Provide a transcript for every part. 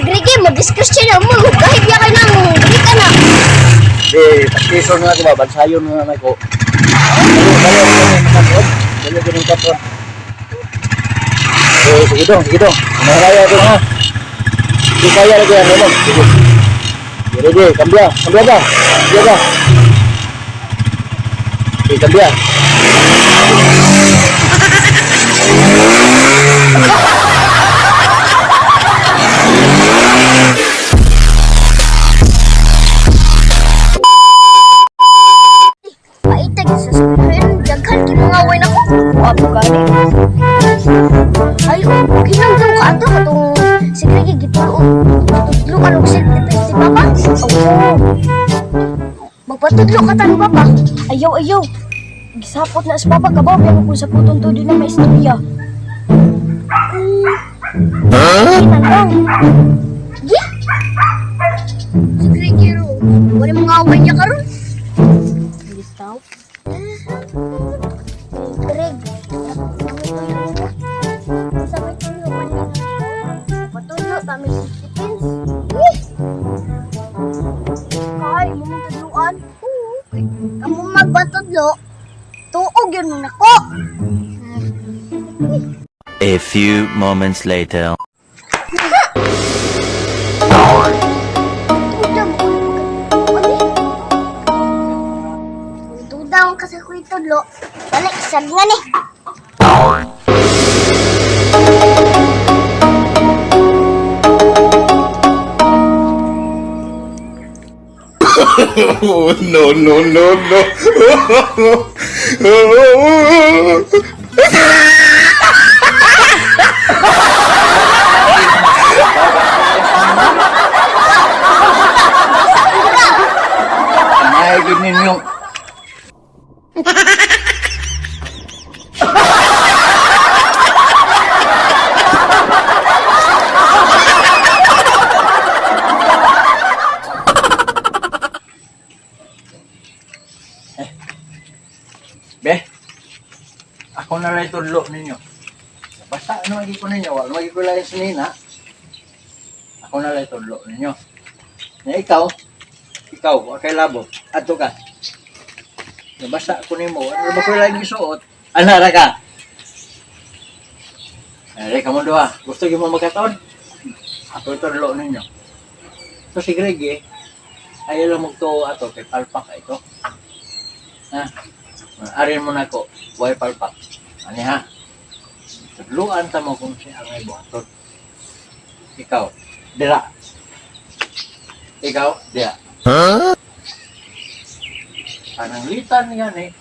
Gregi, mag-discuss siya na mo. Kahit niya ka nang, hindi ka na. Pakison nga ko ba? Bansayon nga na ko. Dali ko ng kapon. Sige dong. Mahaya ko ha. Hindi kaya lagi yan, Ramon. Sige. Ready, cambia ba? Sige, cambia. Paitag sa sabihin, daghan ki mga away na ko. Apo gani. Ay, ginagdaw ka ato katong si Gregi gitulo. Tutlo ka nung self-defense si Papa. Oo. Magpatudlo ka tanong Papa. Ayaw. Gisapot na si Papa kabaw. Kaya kung sa putong to din na may istorya. Lang. Yeah. Si Gregi ro. Wala mga away niya karon. Tao. Greg. Sabay tulo man yan. Patulo kami si Pins. Kay, mo magtudloan? Oo. Kamu magbatudlo? Tuog yun mo nako. A few moments later. Daw kasi ko itudlo. Balik, sad nga ni. No. Ay, ganyan yung... Be, ako na lang itudlo ninyo. Basta ano lagi ko ninyo, wala lagi ko lang sa nina. Ako na lang itudlo ninyo. Na ikaw, wakay labo, ato ka. Basta ako nimo, ano ba ko lang isuot? Anara ka? Ka mo doha, gusto mo magkataon? Ako itudlo ninyo. So si Gregi, ayaw lang magtuo ato, kay palpak ito. Ha? Arin mo na ko, buhay palpak. Ani ha? Tagluan ta mo kung siya ang ay buhaton. Ikaw, dira. Huh? Anang litan yan eh.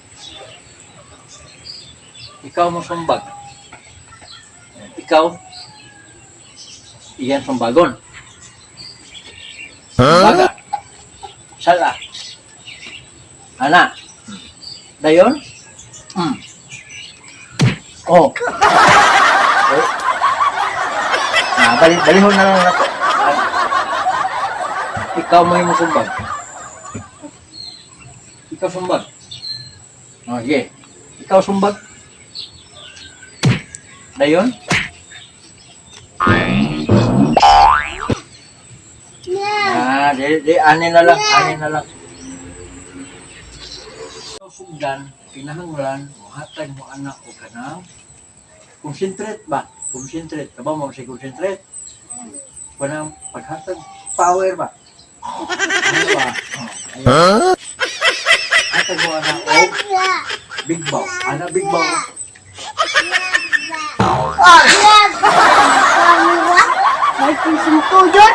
Ikaw mo sumbag. Ikaw, iyan sumbagon. Sumbaga. Sala. Ana. Dayon? Oh. Balihon na lang ako. Ikaw mo yung sumbag. Ikaw sumbag. Oh, yeah. Ikaw sumbag. Dayon? Anin na lang. Sugdan, kinahanglan, muhatag mo anak o kanang concentrate ba? Concentrate. Kaba mo si concentrate? Kanang paghatag power ba? Ano ba? Huh? Hatag mo anak o big bow. Anak big bow. May pinsin to yun?